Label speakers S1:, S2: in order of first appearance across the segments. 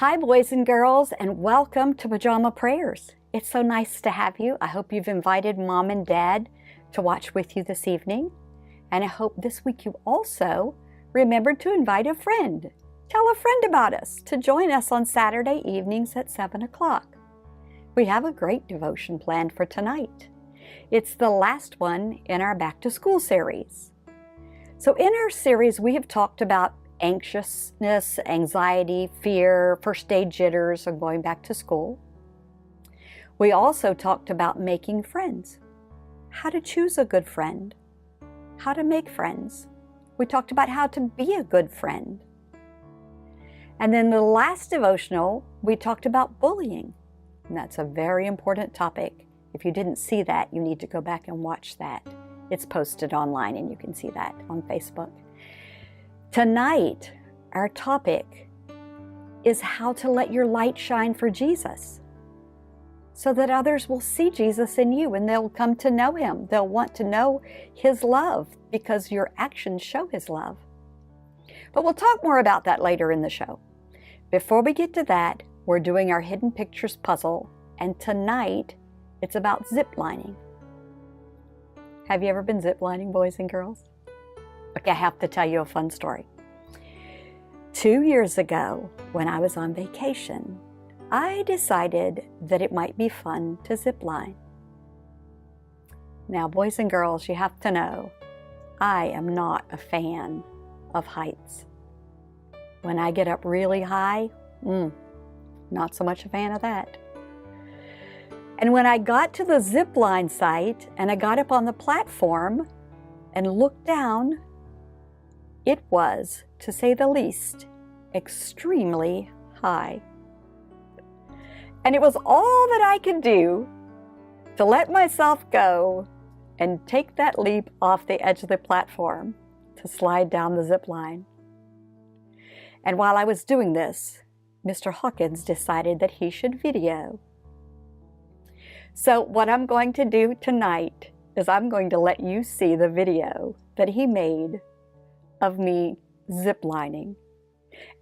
S1: Hi, boys and girls, and welcome to Pajama Prayers. It's so nice to have you. I hope you've invited Mom and Dad to watch with you this evening. And I hope this week you also remembered to invite a friend. Tell a friend about us to join us on Saturday evenings at 7 o'clock. We have a great devotion planned for tonight. It's the last one in our Back to School series. So in our series, we have talked about anxiousness, anxiety, fear, first day jitters of going back to school. We also talked about making friends, how to choose a good friend, how to make friends. We talked about how to be a good friend. And then the last devotional, we talked about bullying. And that's a very important topic. If you didn't see that, you need to go back and watch that. It's posted online and you can see that on Facebook. Tonight, our topic is how to let your light shine for Jesus so that others will see Jesus in you and they'll come to know Him. They'll want to know His love because your actions show His love. But we'll talk more about that later in the show. Before we get to that, we're doing our Hidden Pictures puzzle, and tonight it's about zip lining. Have you ever been zip lining, boys and girls? Okay, I have to tell you a fun story. 2 years ago, when I was on vacation, I decided that it might be fun to zip line. Now, boys and girls, you have to know, I am not a fan of heights. When I get up really high, not so much a fan of that. And when I got to the zip line site and I got up on the platform and looked down, it was, to say the least, extremely high. And it was all that I could do to let myself go and take that leap off the edge of the platform to slide down the zip line. And while I was doing this, Mr. Hawkins decided that he should video. So what I'm going to do tonight is I'm going to let you see the video that he made of me zip lining.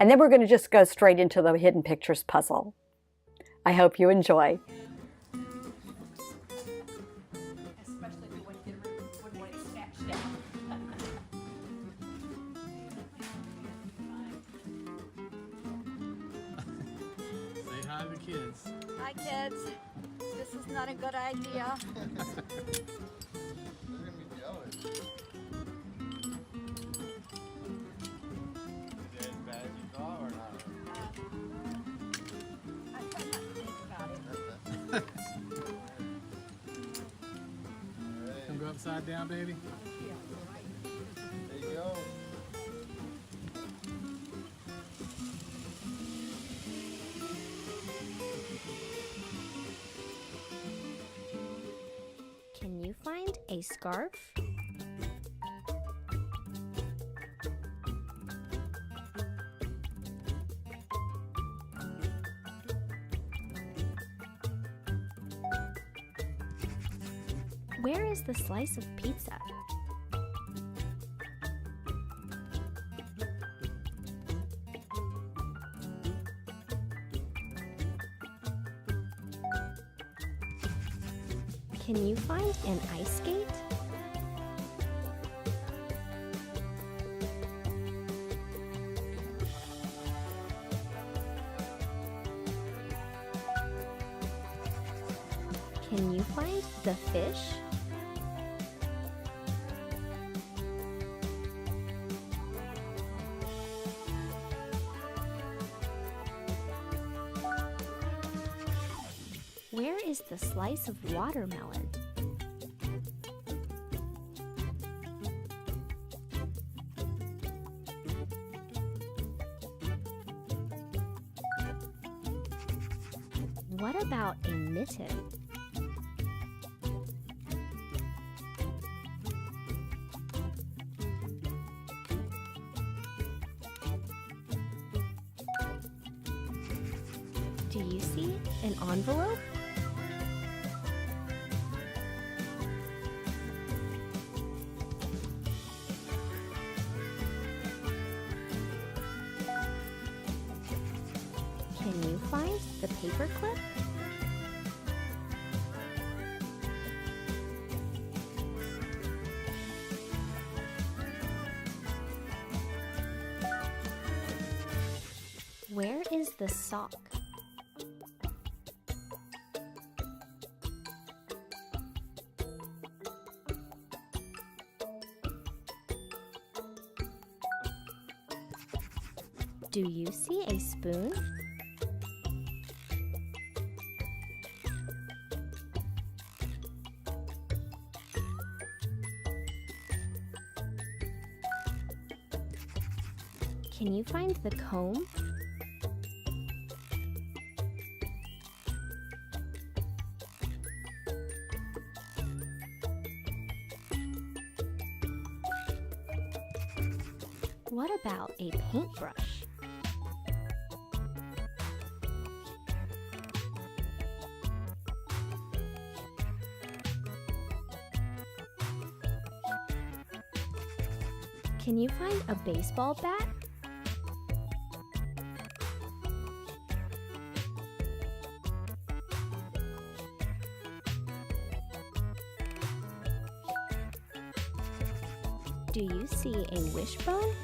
S1: And then we're going to just go straight into the Hidden Pictures puzzle. I hope you enjoy.
S2: Especially if you wouldn't want it snatched down.
S3: Say hi to the kids.
S1: Hi kids, this is not a good idea.
S4: They're gonna be jealous. Is it as bad as you thought or not?
S2: I try not to think about it.
S3: Come go upside down, baby.
S4: There you go.
S5: Can you find a scarf? Where is the slice of pizza? Can you find an ice skate? Can you find the fish? Where is the slice of watermelon? What about a mitten? Do you see an envelope? Can you find the paperclip? Where is the sock? Do you see a spoon? Can you find the comb? What about a paintbrush? Can you find a baseball bat? Do you see a wishbone?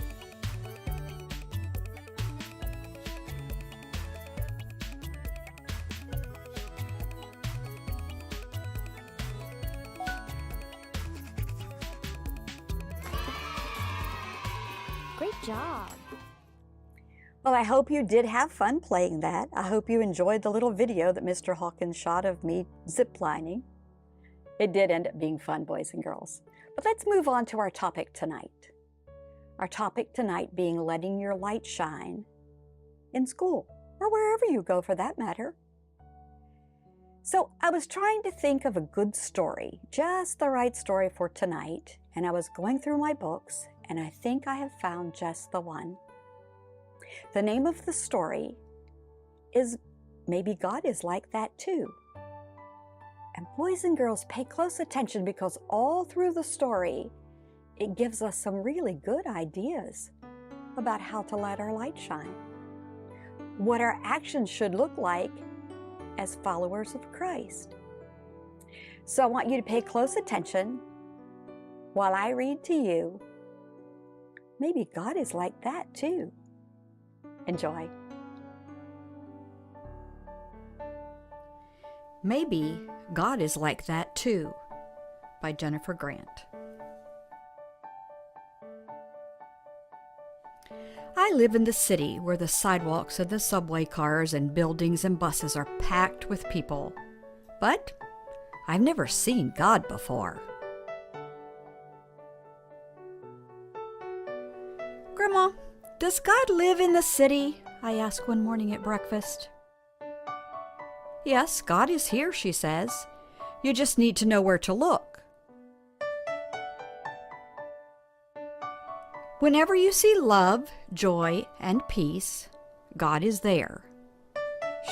S5: Great job!
S1: Well, I hope you did have fun playing that. I hope you enjoyed the little video that Mr. Hawkins shot of me ziplining. It did end up being fun, boys and girls. But let's move on to our topic tonight. Our topic tonight being letting your light shine in school, or wherever you go for that matter. So I was trying to think of a good story, just the right story for tonight, and I was going through my books, and I think I have found just the one. The name of the story is Maybe God is Like That Too. And boys and girls, pay close attention because all through the story, it gives us some really good ideas about how to let our light shine, what our actions should look like as followers of Christ. So I want you to pay close attention while I read to you, Maybe God is Like That Too. Enjoy. Maybe God is Like That Too, by Jennifer Grant. I live in the city where the sidewalks and the subway cars and buildings and buses are packed with people. But I've never seen God before. Grandma, does God live in the city? I asked one morning at breakfast. Yes, God is here, she says. You just need to know where to look. Whenever you see love, joy, and peace, God is there,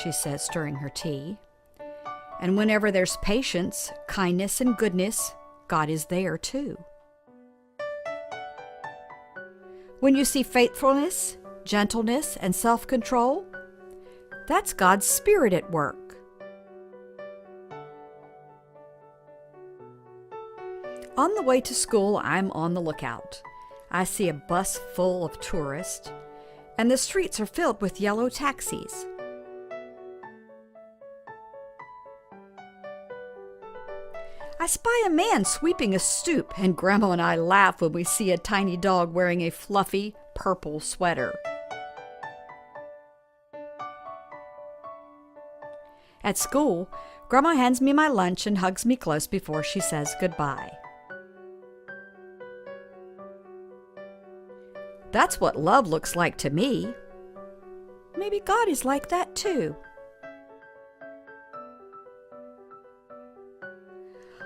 S1: she says, stirring her tea. And whenever there's patience, kindness, and goodness, God is there too. When you see faithfulness, gentleness, and self-control, that's God's Spirit at work. On the way to school, I'm on the lookout. I see a bus full of tourists, and the streets are filled with yellow taxis. I spy a man sweeping a stoop, and Grandma and I laugh when we see a tiny dog wearing a fluffy purple sweater. At school, Grandma hands me my lunch and hugs me close before she says goodbye. That's what love looks like to me. Maybe God is like that too.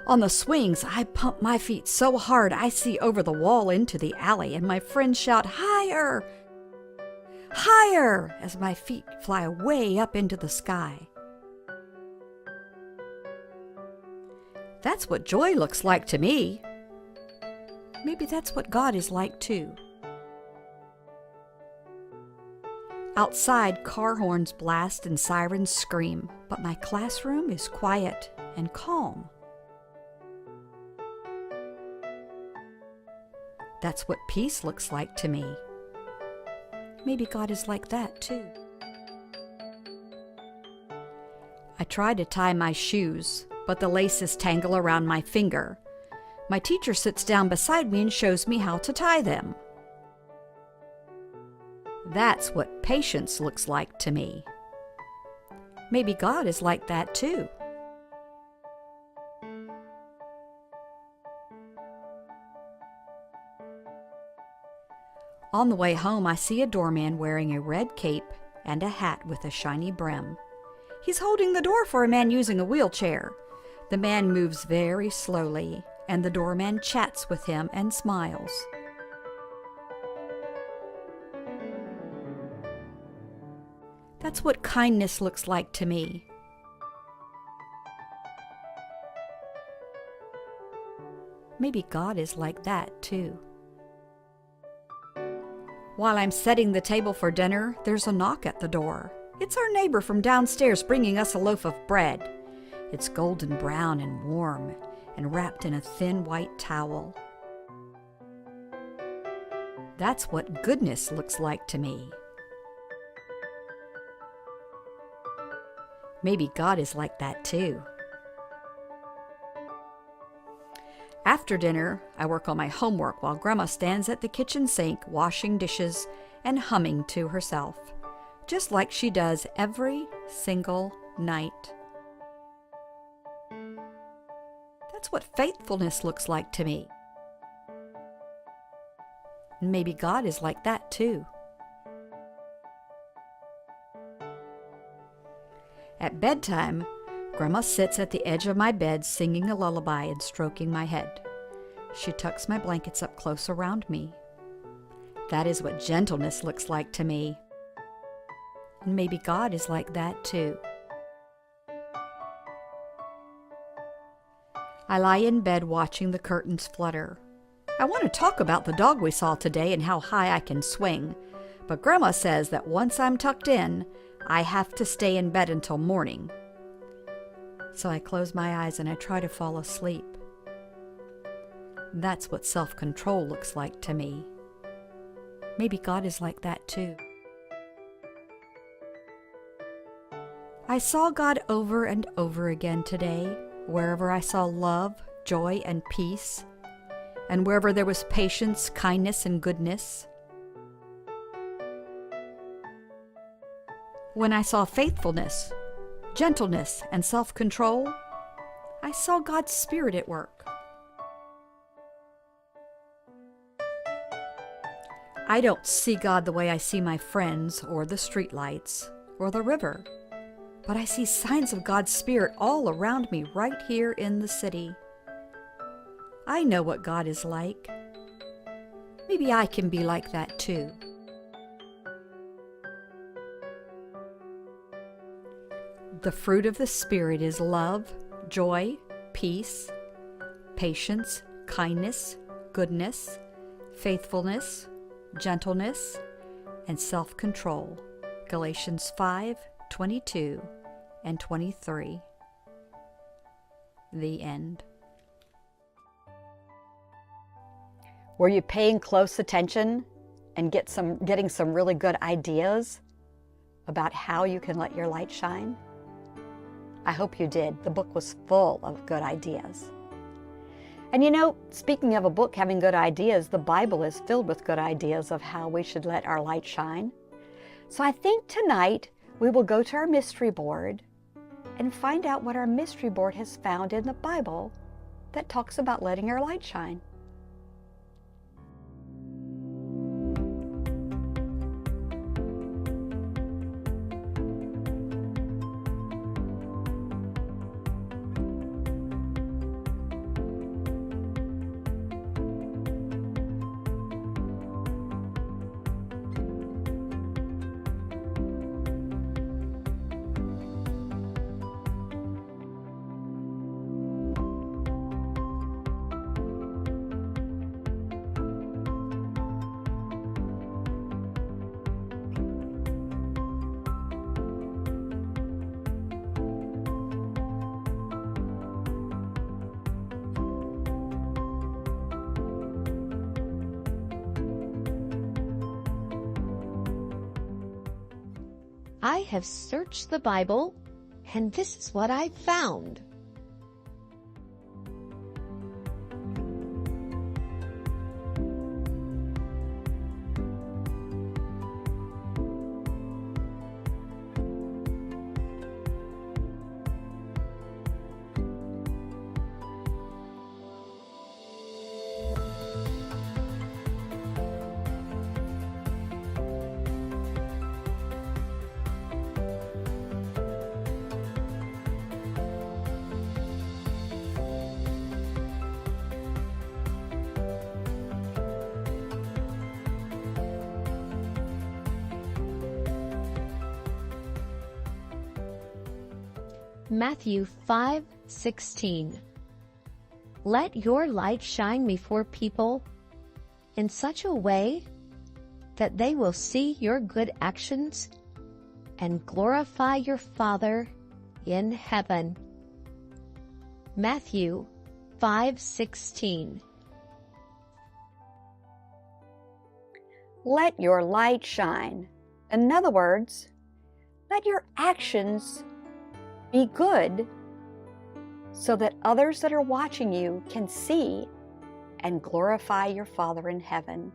S1: On the swings, I pump my feet so hard I see over the wall into the alley, and my friends shout, "Higher! Higher!" as my feet fly way up into the sky. That's what joy looks like to me. Maybe that's what God is like too. Outside, car horns blast and sirens scream, but my classroom is quiet and calm. That's what peace looks like to me. Maybe God is like that too. I try to tie my shoes, but the laces tangle around my finger. My teacher sits down beside me and shows me how to tie them. That's what patience looks like to me. Maybe God is like that too. On the way home, I see a doorman wearing a red cape and a hat with a shiny brim. He's holding the door for a man using a wheelchair. The man moves very slowly, and the doorman chats with him and smiles. That's what kindness looks like to me. Maybe God is like that too. While I'm setting the table for dinner, there's a knock at the door. It's our neighbor from downstairs bringing us a loaf of bread. It's golden brown and warm and wrapped in a thin white towel. That's what goodness looks like to me. Maybe God is like that too. After dinner, I work on my homework while Grandma stands at the kitchen sink washing dishes and humming to herself, just like she does every single night. That's what faithfulness looks like to me. And maybe God is like that too. At bedtime, Grandma sits at the edge of my bed singing a lullaby and stroking my head. She tucks my blankets up close around me. That is what gentleness looks like to me. And maybe God is like that too. I lie in bed watching the curtains flutter. I want to talk about the dog we saw today and how high I can swing, but Grandma says that once I'm tucked in, I have to stay in bed until morning. So I close my eyes and I try to fall asleep. That's what self-control looks like to me. Maybe God is like that too. I saw God over and over again today, wherever I saw love, joy, and peace, and wherever there was patience, kindness, and goodness. When I saw faithfulness, gentleness, and self-control, I saw God's Spirit at work. I don't see God the way I see my friends or the streetlights or the river, but I see signs of God's Spirit all around me right here in the city. I know what God is like. Maybe I can be like that too. The fruit of the Spirit is love, joy, peace, patience, kindness, goodness, faithfulness, gentleness, and self-control. Galatians 5:22 and 23. The end. Were you paying close attention and getting some really good ideas about how you can let your light shine? I hope you did. The book was full of good ideas. And you know, speaking of a book having good ideas, the Bible is filled with good ideas of how we should let our light shine. So I think tonight we will go to our mystery board and find out what our mystery board has found in the Bible that talks about letting our light shine.
S6: I have searched the Bible, and this is what I've found. Matthew 5:16. Let your light shine before people in such a way that they will see your good actions and glorify your Father in heaven. Matthew 5:16.
S1: Let your light shine. In other words, let your actions be good so that others that are watching you can see and glorify your Father in heaven.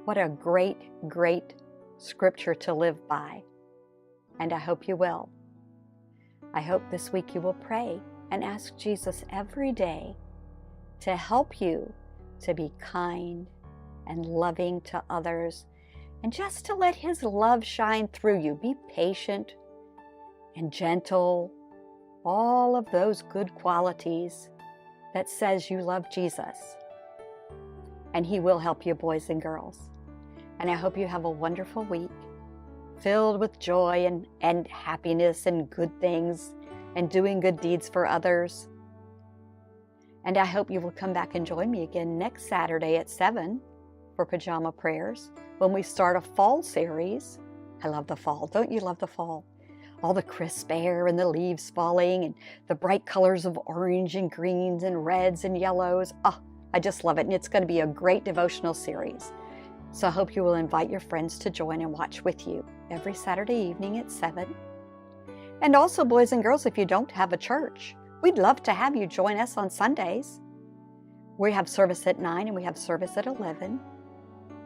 S1: What a great, great scripture to live by. And I hope you will. I hope this week you will pray and ask Jesus every day to help you to be kind and loving to others, and just to let His love shine through you. Be patient and gentle, all of those good qualities that says you love Jesus. And He will help you, boys and girls. And I hope you have a wonderful week, filled with joy and happiness and good things and doing good deeds for others. And I hope you will come back and join me again next Saturday at 7 for Pajama Prayers, when we start a fall series. I love the fall. Don't you love the fall? All the crisp air and the leaves falling and the bright colors of orange and greens and reds and yellows. Oh, I just love it. And it's going to be a great devotional series. So I hope you will invite your friends to join and watch with you every Saturday evening at 7. And also, boys and girls, if you don't have a church, we'd love to have you join us on Sundays. We have service at 9 and we have service at 11.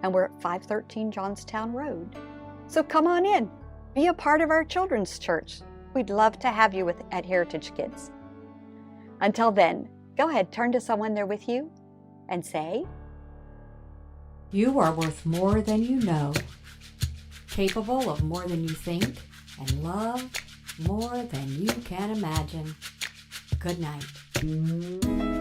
S1: And we're at 513 Johnstown Road. So come on in. Be a part of our children's church. We'd love to have you at Heritage Kids. Until then, go ahead, turn to someone there with you and say,
S7: You are worth more than you know, capable of more than you think, and loved more than you can imagine. Good night.